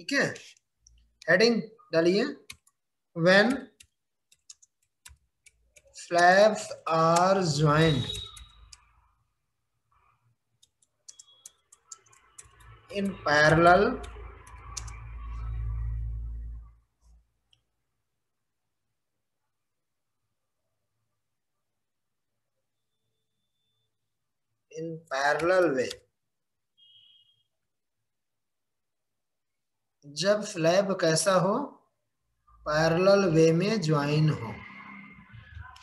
ठीक है, हेडिंग डालिए, when slabs are joined in parallel way, जब स्लैब कैसा हो, पैरेलल वे में ज्वाइन हो।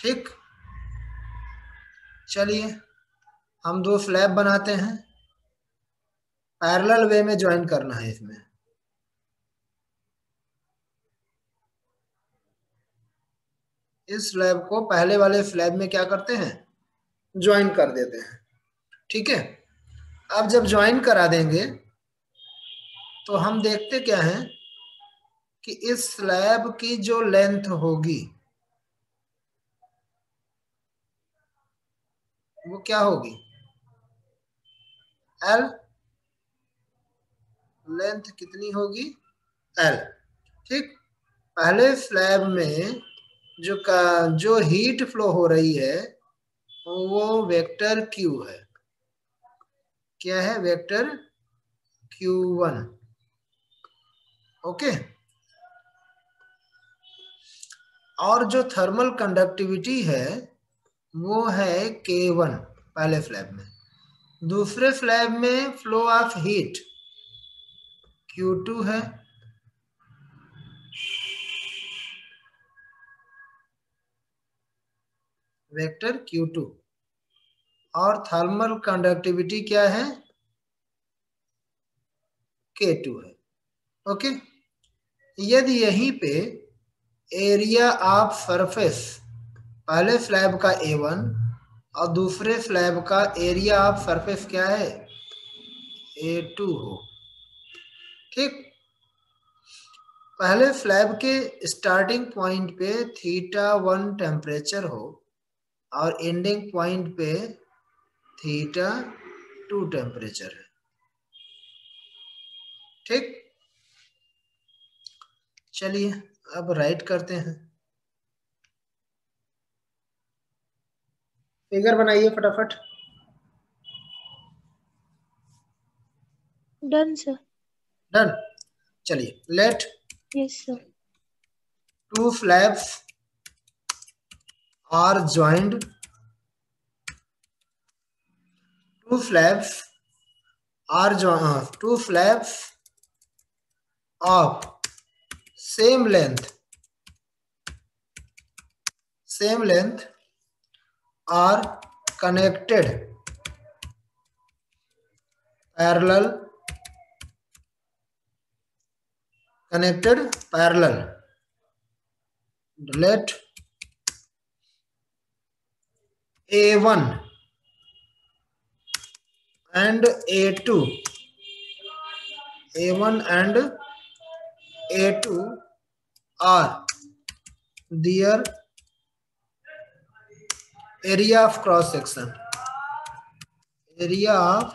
ठीक, चलिए हम दो स्लैब बनाते हैं, पैरेलल वे में ज्वाइन करना है इसमें। इस स्लैब को पहले वाले स्लैब में क्या करते हैं, ज्वाइन कर देते हैं। ठीक है, अब जब ज्वाइन करा देंगे तो हम देखते क्या हैं कि इस स्लैब की जो लेंथ होगी वो क्या होगी, एल। लेंथ कितनी होगी, एल। ठीक, पहले स्लैब में जो हीट फ्लो हो रही है वो वेक्टर क्यू है। क्या है, वेक्टर Q1। ओके, और जो थर्मल कंडक्टिविटी है वो है K1 पहले स्लैब में। दूसरे स्लैब में फ्लो ऑफ हीट Q2 है। वेक्टर Q2, और थर्मल कंडक्टिविटी क्या है, K2 है। ओके, यदि यहीं पे एरिया ऑफ सरफेस पहले स्लैब का A1 और दूसरे स्लैब का एरिया ऑफ सरफेस क्या है, A2 हो। ठीक, पहले स्लैब के स्टार्टिंग पॉइंट पे θ1 टेम्परेचर हो और एंडिंग पॉइंट पे θ2 टेम्परेचर है। ठीक, चलिए अब राइट करते हैं, फिगर बनाइए फटाफट। Done sir. डन, चलिए let yes sir. two slabs are joined. Two slabs are joined. Two slabs of same length are connected parallel. Let A1 and A2 are their area of cross section. Area of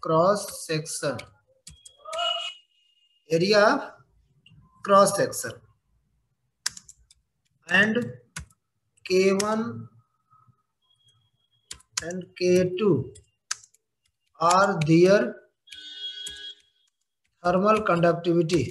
cross section. And K1 and K2 are their thermal conductivity.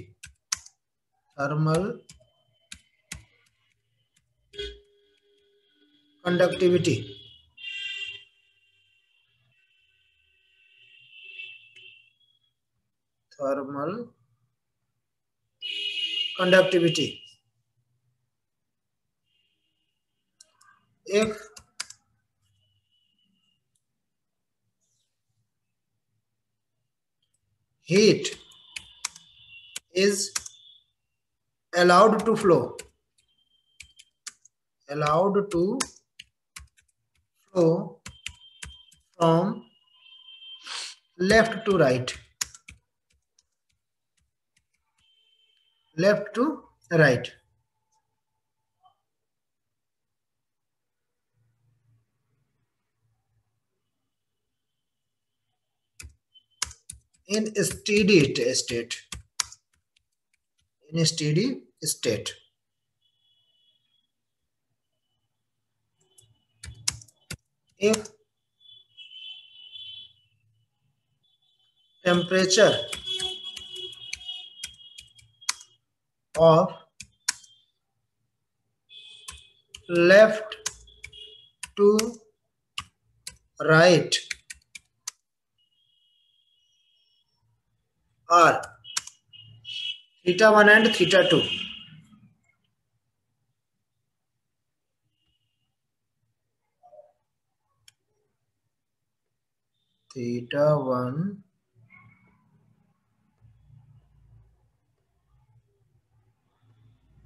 If heat is allowed to flow from left to right, in steady state, in steady state. If temperature of left to right are θ1 and θ2, θ1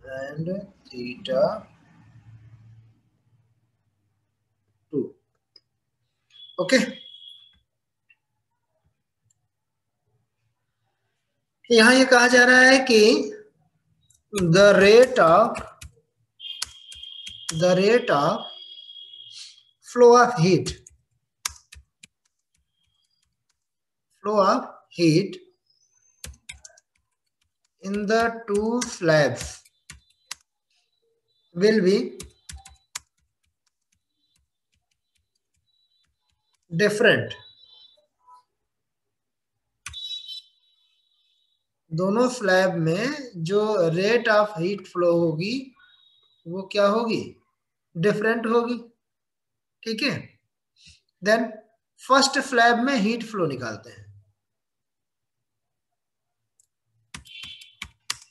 and θ2. Okay, यहां ये कहा जा रहा है कि the rate of flow of heat in the two slabs will be different. दोनों slab में जो रेट ऑफ हीट फ्लो होगी वो क्या होगी, डिफरेंट होगी, ठीक है। देन फर्स्ट स्लैब में हीट फ्लो निकालते हैं,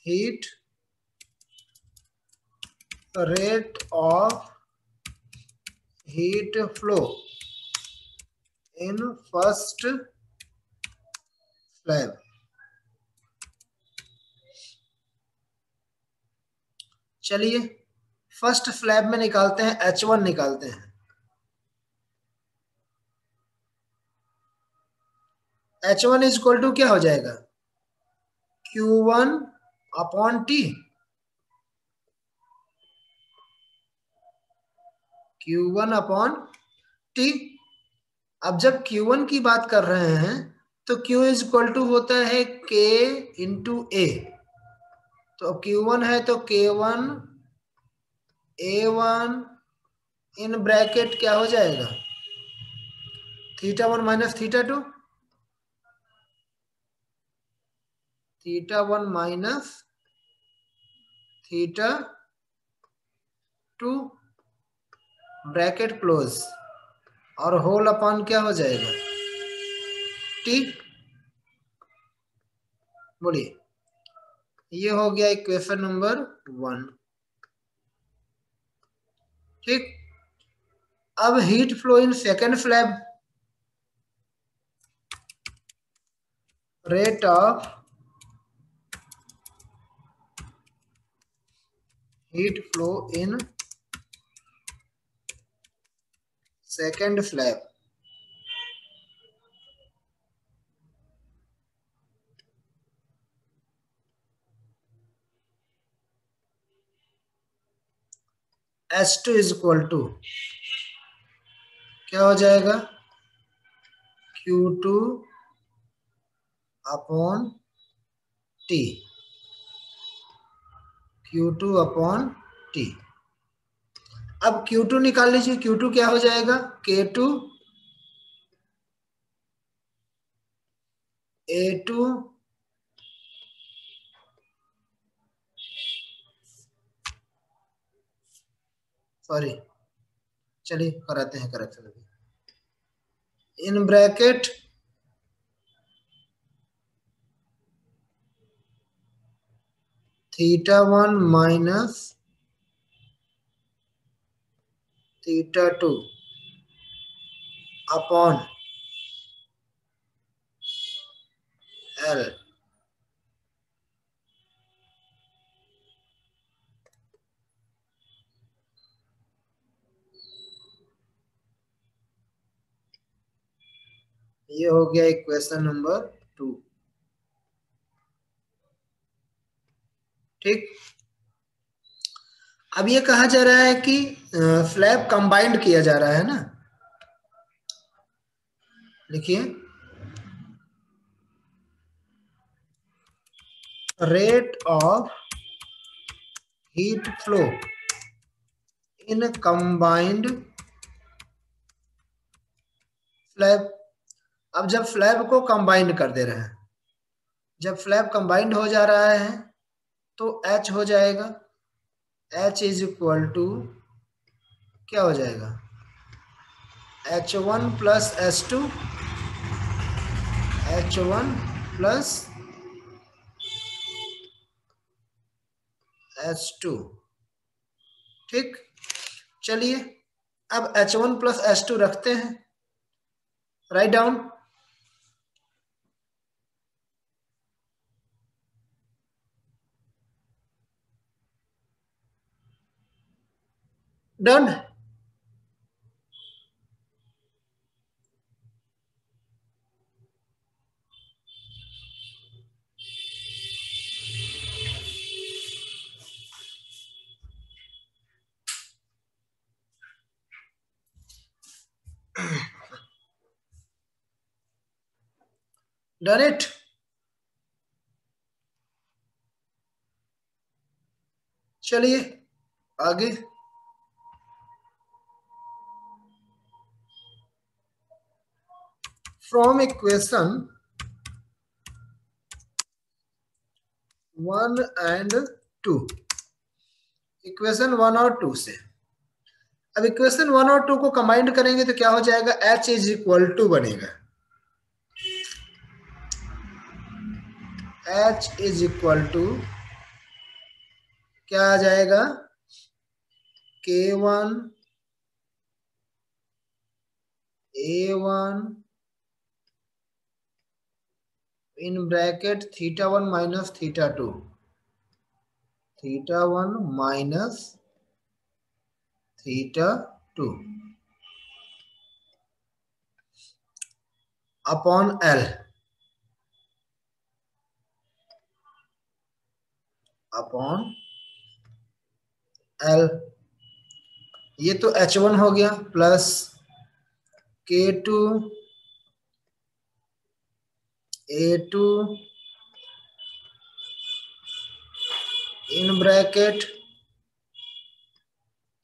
heat rate of heat flow in first slab. चलिए फर्स्ट स्लैब में निकालते हैं, H1 निकालते हैं। H1 इज इक्वल टू क्या हो जाएगा, Q1 upon T, Q1 upon T। अब जब Q1 की बात कर रहे हैं तो Q इज इक्वल टू होता है K इंटू A, तो Q1 है तो K1 A1 इन ब्रैकेट क्या हो जाएगा, θ1 माइनस θ2, θ1 माइनस θ2 ब्रैकेट क्लोज और होल अपॉन क्या हो जाएगा, T। बोलिए, ये हो गया इक्वेशन नंबर 1, ठीक। अब heat flow in second slab, rate of heat flow in second slab, H2 is equal to क्या हो जाएगा, Q2 upon T, Q2 upon T। अब Q2 निकाल लीजिए, Q2 क्या हो जाएगा, K2 A2 सॉरी, चलिए कराते हैं करेक्शन अभी, in bracket θ1 minus θ2 upon L। ये हो गया इक्वेशन नंबर 2, ठीक। अब ये कहा जा रहा है कि स्लैब कंबाइंड किया जा रहा है ना, देखिए rate of heat flow in combined flap. अब जब फ्लैप को कंबाइंड कर दे रहे हैं, जब फ्लैप कंबाइंड हो जा रहा है तो H हो जाएगा, H इज इक्वल टू क्या हो जाएगा, H1 plus H2, H1 plus H2। ठीक, चलिए अब H1 प्लस H2 रखते हैं, right down. Done. Done it. चलिए आगे, फ्रॉम इक्वेशन 1 एंड 2, इक्वेशन 1 और 2 से, अब इक्वेशन 1 और 2 को कंबाइंड करेंगे तो क्या हो जाएगा, H इज इक्वल टू बनेगा, H इज इक्वल टू क्या आ जाएगा, K1 A1 in bracket θ1 minus θ2, θ1 minus θ2 upon L, upon L। ये तो H1 हो गया plus K2 A2 in bracket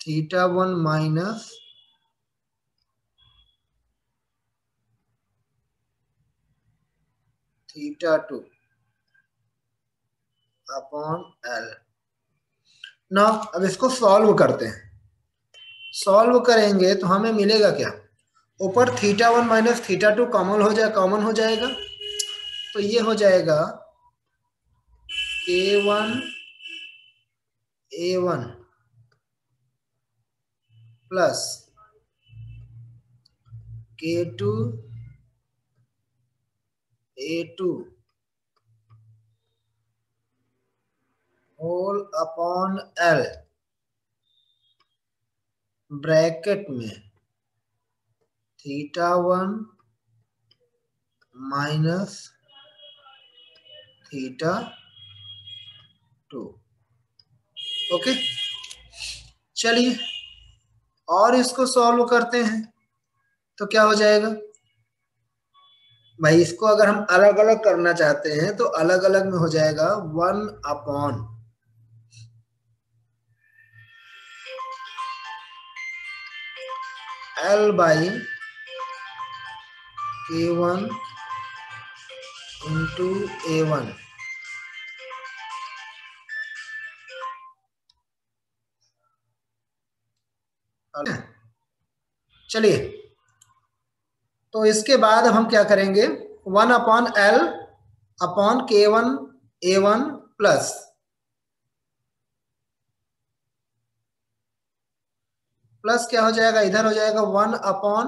θ1 minus θ2 upon L। ना अब इसको सॉल्व करते हैं, सॉल्व करेंगे तो हमें मिलेगा क्या, ऊपर θ1 माइनस θ2 कॉमन हो जाएगा, तो ये हो जाएगा K1 A1 plus K2 A2 whole upon L bracket में θ1 माइनस θ2। ओके, चलिए और इसको सॉल्व करते हैं तो क्या हो जाएगा भाई, इसको अगर हम अलग अलग करना चाहते हैं तो अलग अलग में हो जाएगा 1 upon L by K1 into A1। चलिए तो इसके बाद हम क्या करेंगे, 1 upon L upon K1 A1 plus क्या हो जाएगा, इधर हो जाएगा 1 upon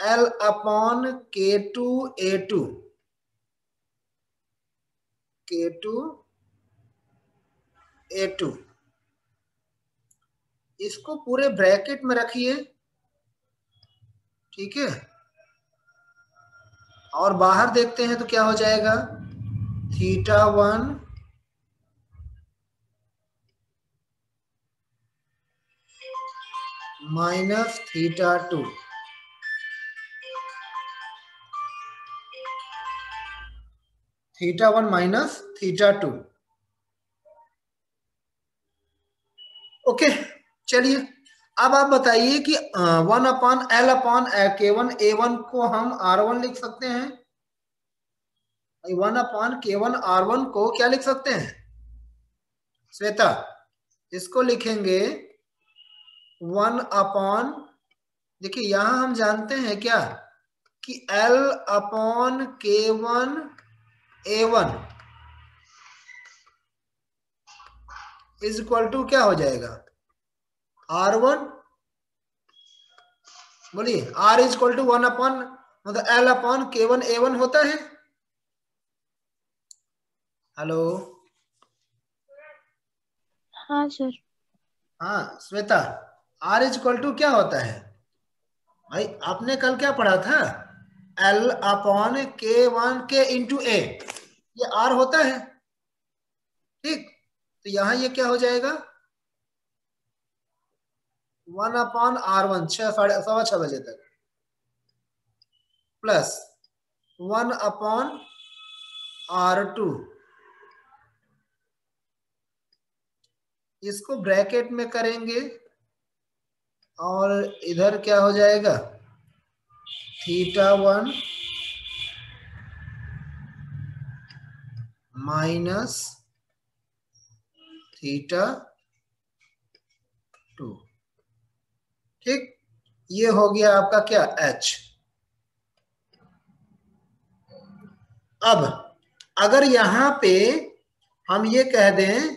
L upon K2 A2, K2 A2। इसको पूरे ब्रैकेट में रखिए, ठीक है, और बाहर देखते हैं तो क्या हो जाएगा, θ1 माइनस θ2। θ1 माइनस θ2। ओके, चलिए अब आप बताइए कि 1/L/K1 को हम R1 लिख सकते हैं। 1/K1 R1 को क्या लिख सकते हैं श्वेता? इसको लिखेंगे 1/, देखिए यहां हम जानते हैं क्या कि L/K1 इज इक्वल टू क्या हो जाएगा R1। बोलिए, R is equal to 1 upon मतलब L/K1 होता है। हेलो, हाँ सर। हाँ श्वेता, R इज इक्वल टू क्या होता है भाई? आपने कल क्या पढ़ा था? L/K1 के इंटू ए, ये R होता है। ठीक, तो यहां ये क्या हो जाएगा 1/R1 6:15 तक प्लस 1/R2, इसको ब्रैकेट में करेंगे और इधर क्या हो जाएगा θ1 माइनस θ2। ठीक, ये हो गया आपका क्या H। अब अगर यहां पे हम ये कह दें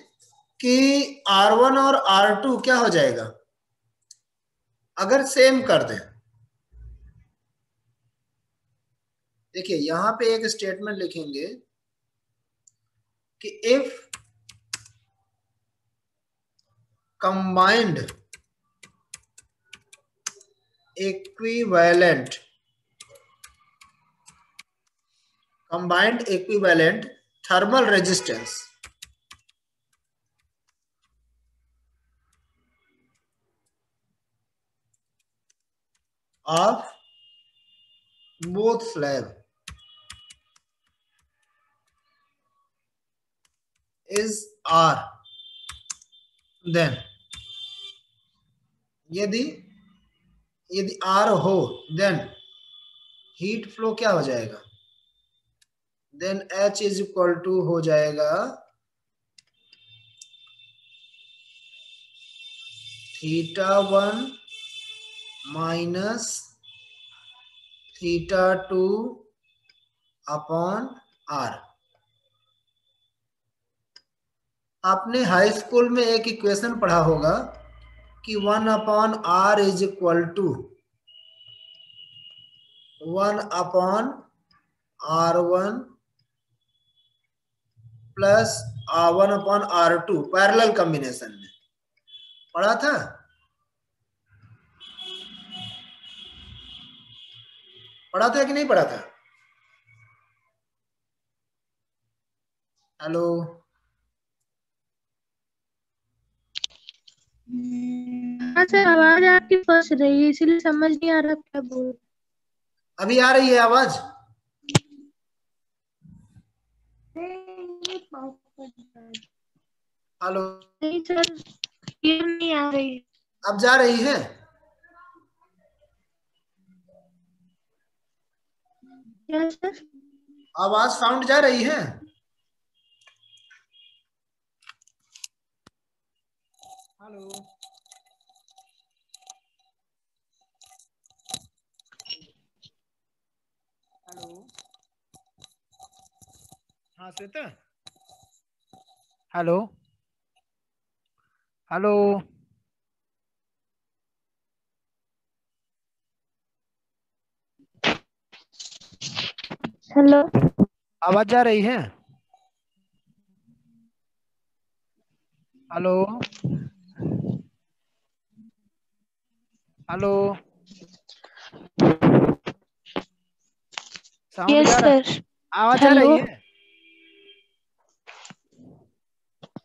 कि R1 और R2 क्या हो जाएगा, अगर सेम कर दें, देखिए यहां पे एक स्टेटमेंट लिखेंगे कि if combined equivalent thermal resistance of both slab is R, then यदि R हो then हीट फ्लो क्या हो जाएगा, then H is equal to हो जाएगा θ1 माइनस θ2 अपॉन R। आपने हाई स्कूल में एक इक्वेशन पढ़ा होगा कि 1/R is equal to 1/R1 plus 1/R2 parallel combination में पढ़ा था। पढ़ा था कि नहीं पढ़ा था? हेलो, हाँ सर, आवाज आपकी फंस रही है इसलिए समझ नहीं आ रहा क्या बोल। अभी आ रही है आवाज? हेलो, नहीं सर, ये नहीं आ रही। अब जा रही है? क्या सर? आवाज साउंड जा रही है? हेलो, हेलो, हाँ श्वेता, हेलो, हेलो, हेलो, आवाज जा रही है? हेलो, हेलो, साउंड यस जा रहा है? सर। आवाज जा हेलो, रही है?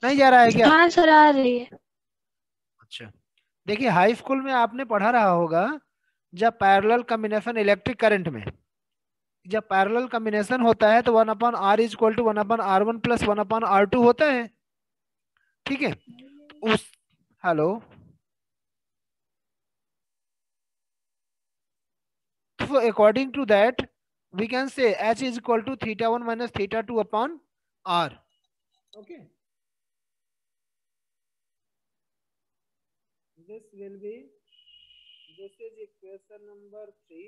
नहीं जा रहा है क्या? हाँ सर आ रही है। अच्छा, देखिए हाई स्कूल में आपने पढ़ा रहा होगा जब पैरेलल कॉम्बिनेशन इलेक्ट्रिक करंट में, जब पैरेलल कॉम्बिनेशन होता है तो 1/r is equal to 1/r1 plus 1/r2 होता है, ठीक है। उस hello, so according to that we can say h is equal to θ1 minus θ2 upon r, okay, this will be, this is equation number 3,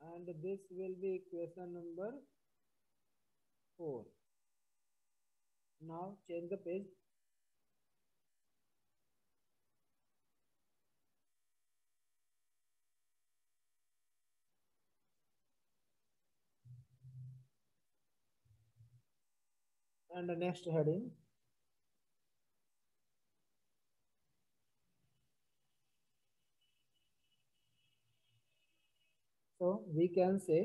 and this will be equation number 4. Now change the page. And the next heading, so we can say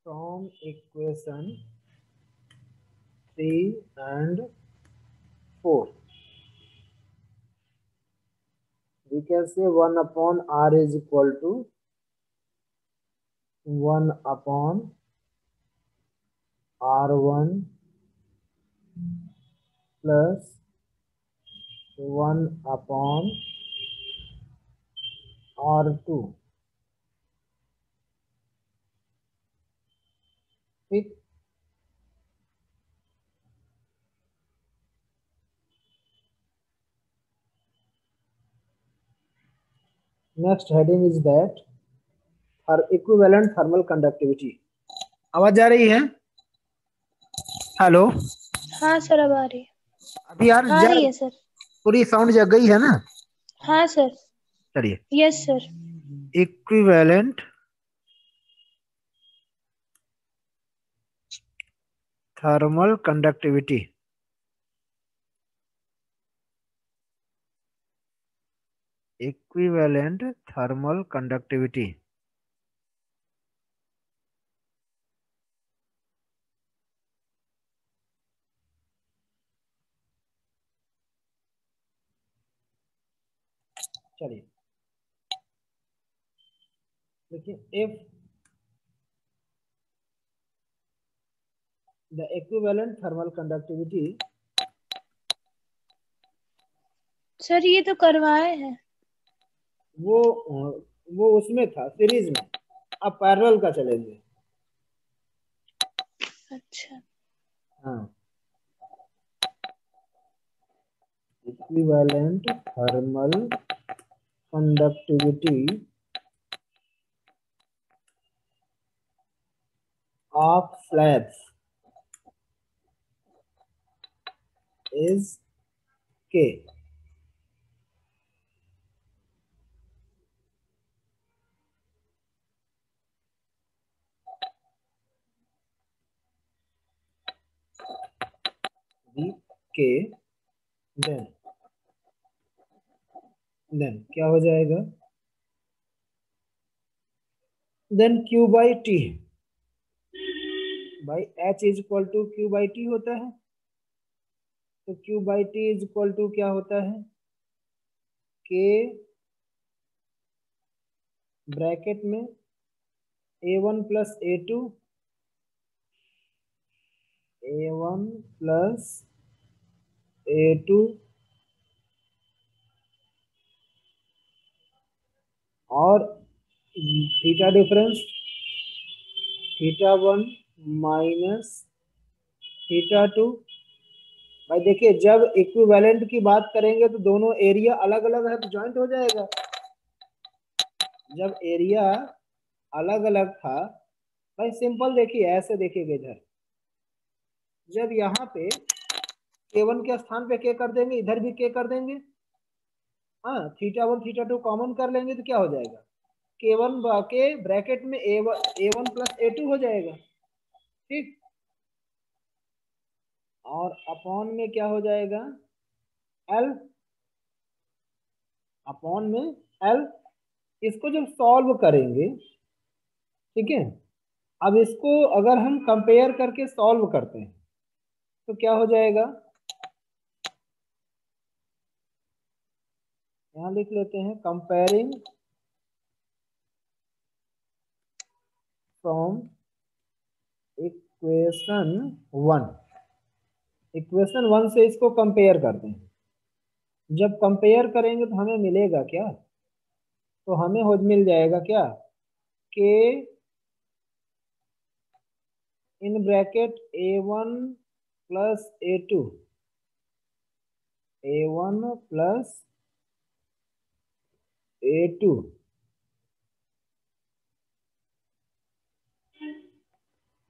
from equation 3 and 4 we can say 1 upon r is equal to 1 upon r1 plus 1 upon r2, ठीक। Next heading is that equivalent thermal conductivity. आवाज आ रही है? Hello, हाँ sir अब आ रही है। अभी यार आ रही है सर। पूरी साउंड जग गई है ना? हाँ सर। चलिए, yes sir. Equivalent thermal conductivity, equivalent thermal conductivity. चलिए देखिए, if the equivalent thermal conductivity, sir ये तो करवाए हैं। वो उसमें था सीरीज में, अब पैरेलल का चलेंगे। अच्छा। हाँ, equivalent thermal conductivity of slabs is K. B K, then क्या हो जाएगा? Then Q by T by H is equal to Q by T होता है, तो Q by T is equal to क्या होता है? K ब्रैकेट में A1 plus A2, A1 plus A2 और थीटा डिफरेंस θ1 माइनस θ2। भाई देखिए, जब इक्विवेलेंट की बात करेंगे तो दोनों एरिया अलग अलग है तो ज्वाइंट हो जाएगा। जब एरिया अलग अलग था, भाई सिंपल देखिए, ऐसे देखिएगा इधर, जब यहाँ पे K1 के स्थान पे K कर देंगे, इधर भी K कर देंगे, हाँ, थीटा 1 थीटा 2 कॉमन कर लेंगे तो क्या हो जाएगा, K1 के ब्रैकेट में A1 प्लस A2 हो जाएगा, ठीक। और अपॉन में क्या हो जाएगा, L, अपॉन में L। इसको जब सॉल्व करेंगे, ठीक है, अब इसको अगर हम कंपेयर करके सॉल्व करते हैं तो क्या हो जाएगा, यहां लिख लेते हैं, कंपेयरिंग फ्रॉम इक्वेशन 1, इक्वेशन 1 से इसको कंपेयर करते हैं। जब कंपेयर करेंगे तो हमें मिलेगा क्या, तो हमें हो मिल जाएगा क्या, के in bracket A1 plus A2, A1 plus A2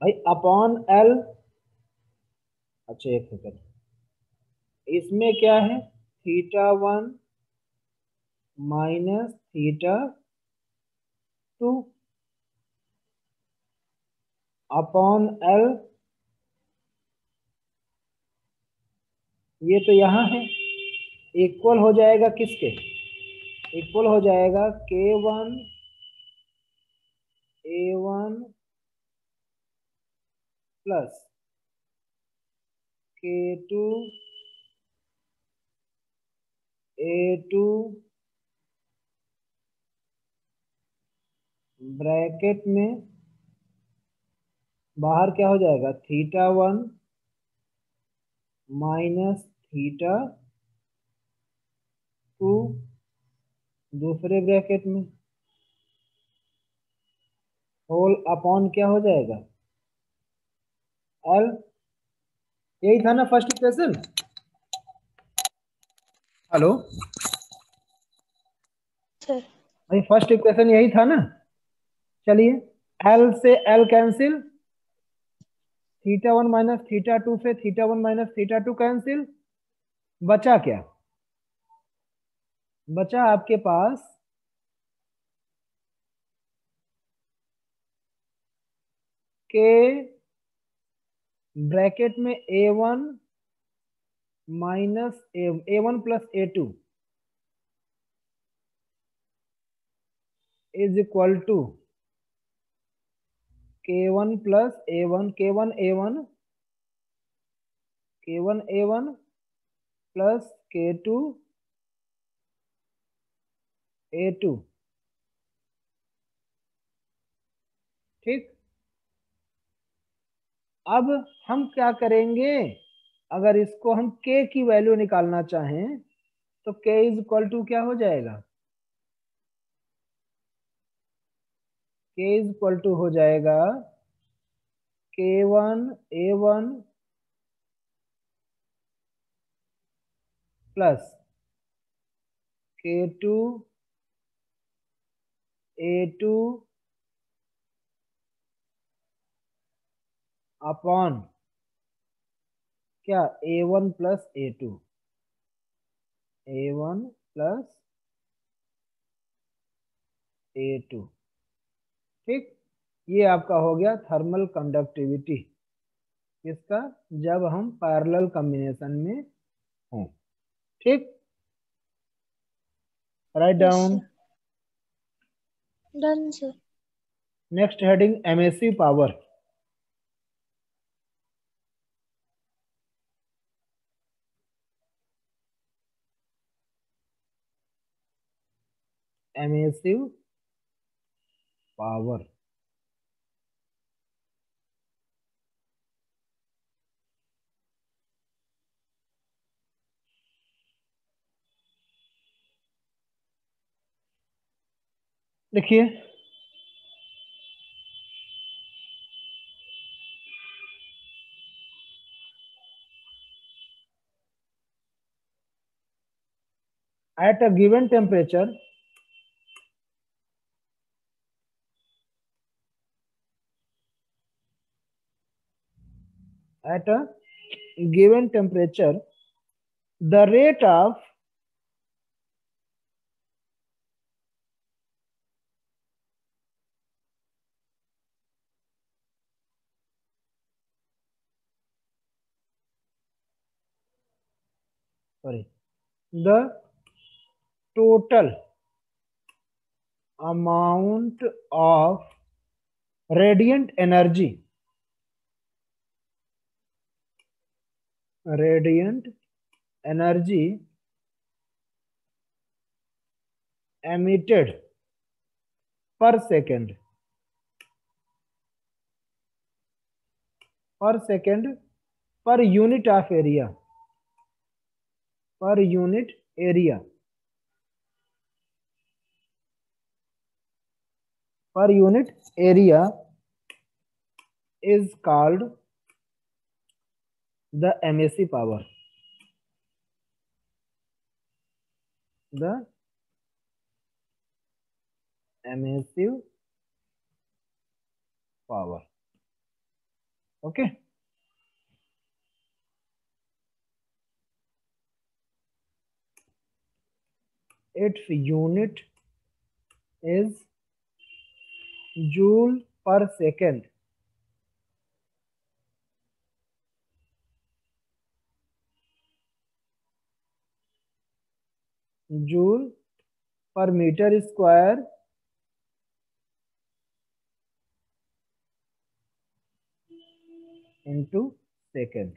भाई अपॉन L। अच्छा एक सेकंड, इसमें क्या है, θ1 माइनस θ2 अपॉन L, ये तो यहाँ है, इक्वल हो जाएगा किसके, इक्वल हो जाएगा K1 A1 plus K2 A2 bracket में बाहर क्या हो जाएगा, θ1 माइनस θ2 दूसरे ब्रैकेट में होल अपॉन क्या हो जाएगा, L। यही था ना फर्स्ट इक्वेशन, हेलो सर। भाई फर्स्ट इक्वेशन यही था ना। चलिए L से L कैंसिल, θ1 माइनस θ2 से θ1 माइनस θ2 कैंसिल, बचा क्या, बचा आपके पास के ब्रैकेट में A1 minus A1 plus A2 is equal to K1 plus A1, K1 A1 plus K2 A2, ठीक। अब हम क्या करेंगे, अगर इसको हम K की वैल्यू निकालना चाहें तो K इज इक्वल टू क्या हो जाएगा, K इज इक्वल टू हो जाएगा K1 A1 plus K2 A2 upon क्या, A1 plus A2, A1 plus A2, ठीक। ये आपका हो गया थर्मल कंडक्टिविटी इसका, जब हम पैरेलल कॉम्बिनेशन में हों, ठीक। Right down. Done sir. Next heading emissive power, emissive power. देखिए at a given temperature, at a given temperature the rate of sorry, the total amount of radiant energy emitted per second per unit of area, is called the MAC power. The emissive power. Okay. Its unit is joule per second. Joule per meter square into second.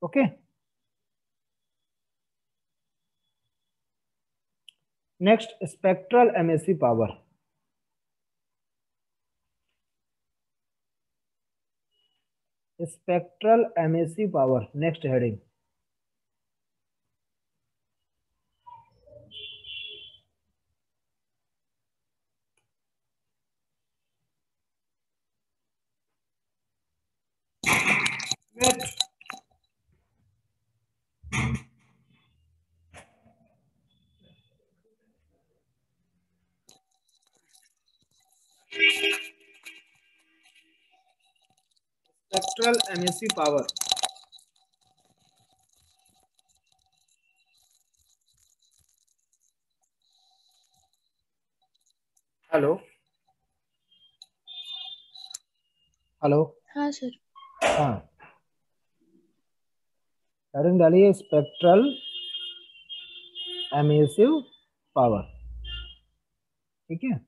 Okay. Next, spectral MAC power. Spectral MAC power. Next heading. Spectral MAC power. Hello hello हाँ सर। हाँ, heading डालिए spectral emissive power. ठीक है,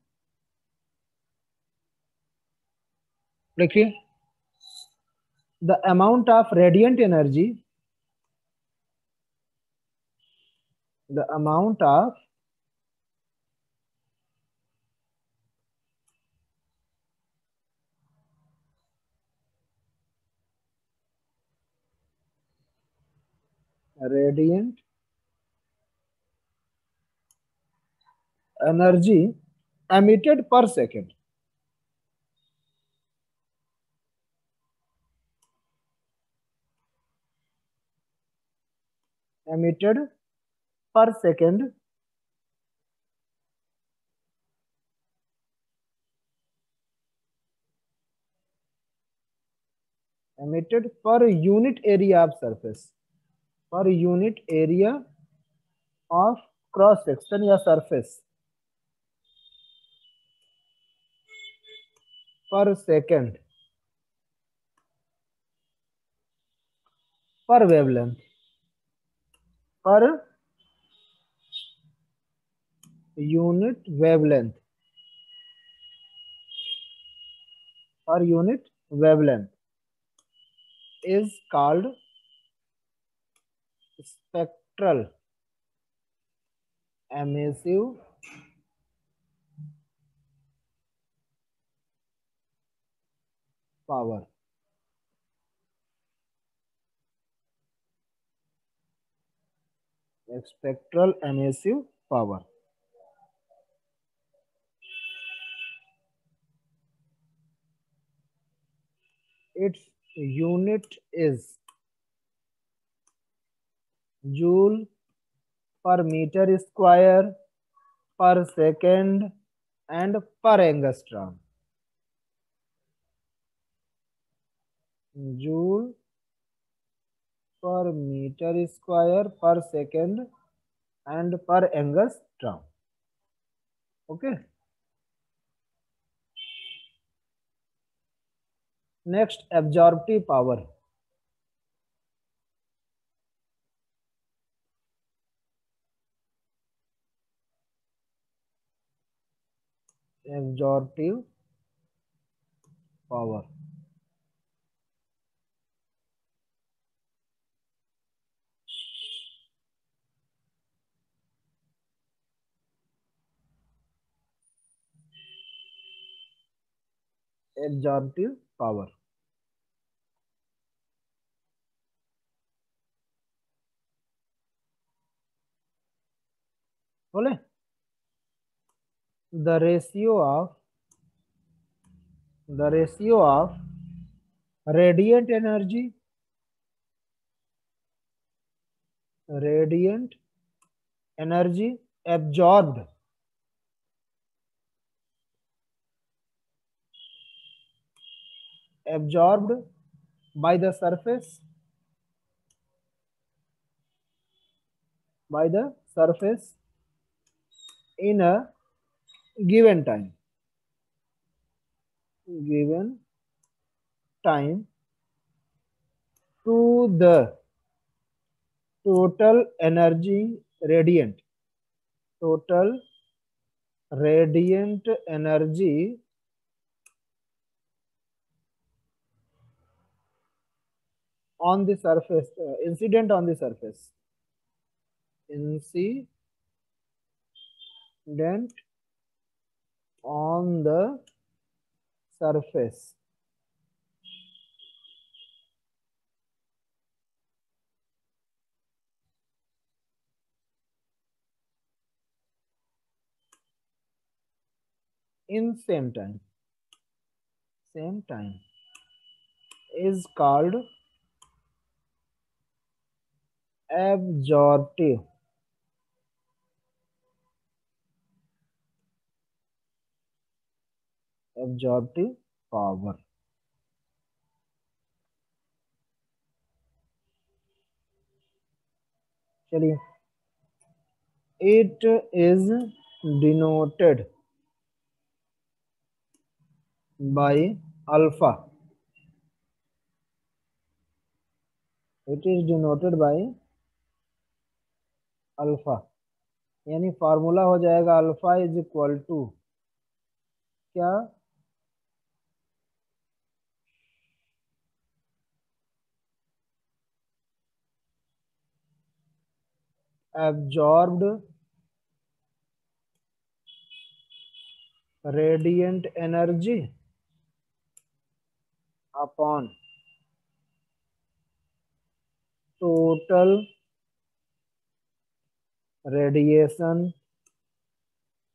देखिए the amount of radiant energy, the amount of radiant energy emitted per second. Emitted per second emitted per unit area of surface, per unit area of cross section या surface per second per wavelength, per unit wavelength, per unit wavelength is called spectral emissive power. Spectral emissive power. Its unit is joule per meter square per second and per angstrom. Joule per metre square per second and per angstrom. Okay, next absorptive power. Absorptive power absorptive power बोले the ratio of radiant energy absorbed by the surface in a given time to the total energy radiant energy on the surface, incident on the surface, incident on the surface in same time is called absorptive power। चलिए, it is denoted by alpha, यानी formula हो जाएगा alpha is equal to क्या, absorbed radiant energy upon total radiation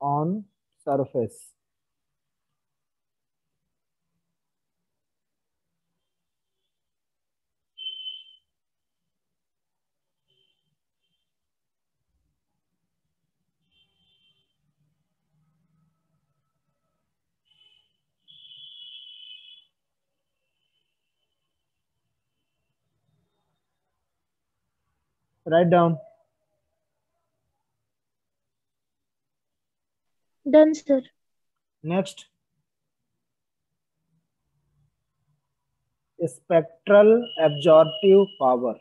on surface। Write down। Done, sir. Next, spectral absorptive power।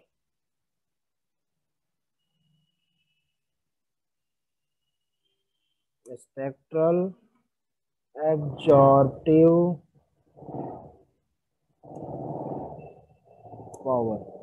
spectral absorptive power।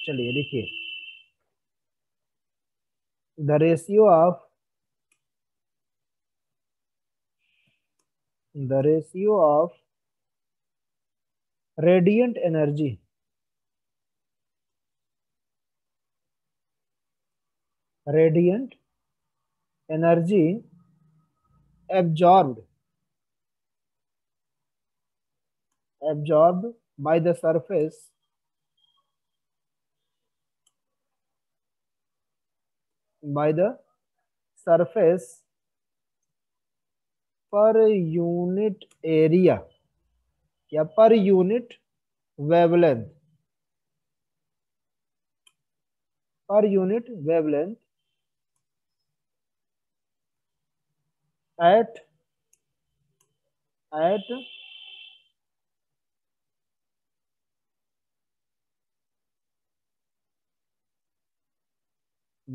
चलिए देखिए, the ratio of radiant energy radiant energy absorbed by the surface per unit area या per unit wavelength at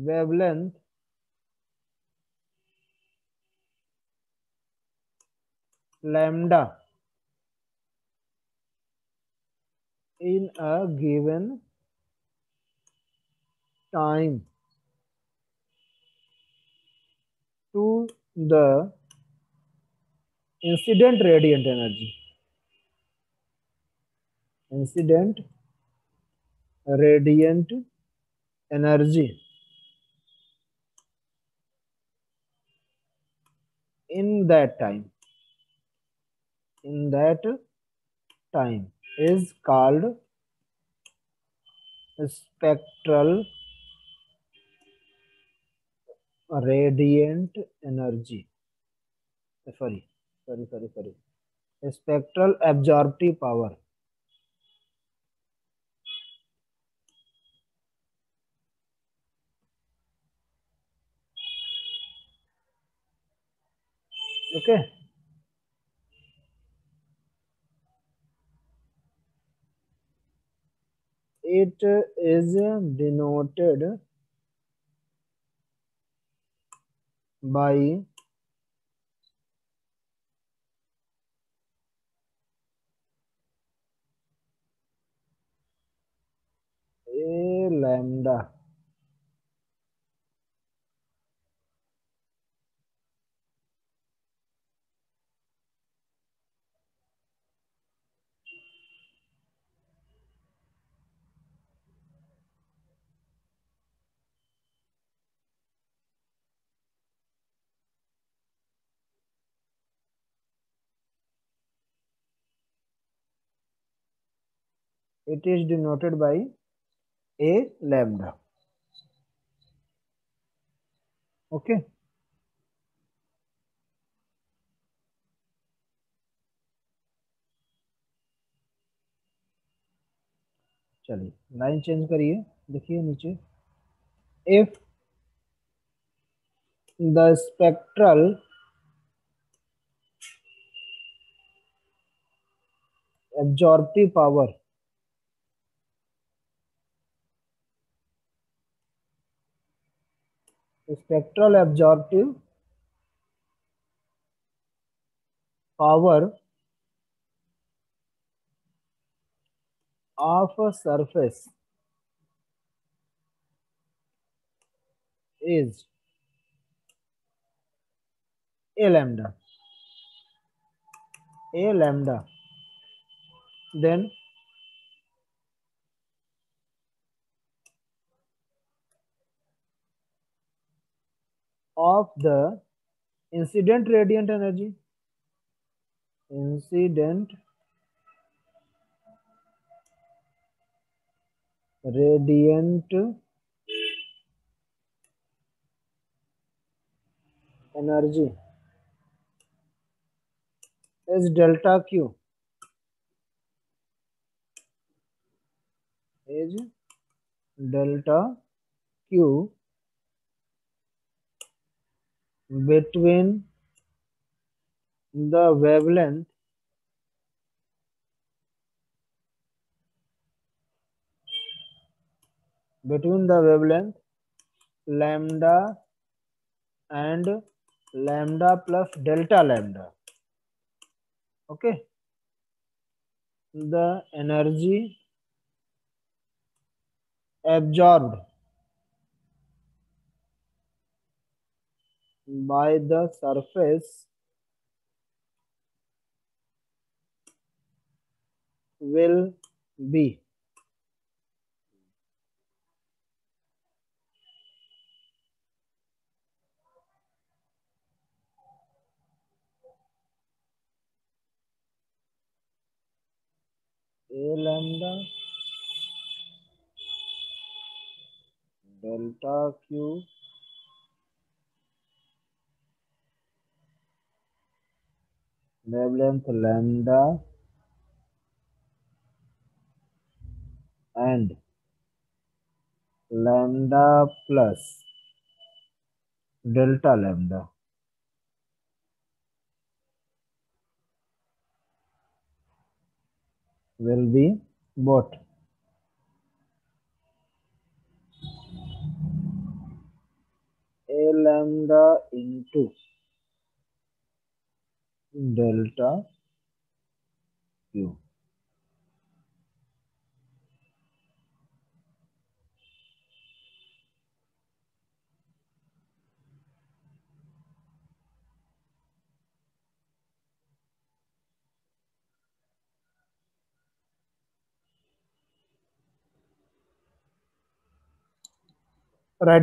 wavelength lambda in a given time to the incident radiant energy in that time is called spectral radiant energy. Sorry. Spectral absorptive power. Okay. It is denoted by a lambda. It is denoted by a lambda. Okay. चलिए line change करिए, देखिए नीचे. If the spectral absorptive power of a surface is a lambda, then of the incident radiant energy is delta Q, between the wavelength lambda and lambda plus delta lambda. Okay. The energy absorbed by the surface will be A lambda delta Q wavelength lambda and lambda plus delta lambda will be what? A lambda into delta Q. Right.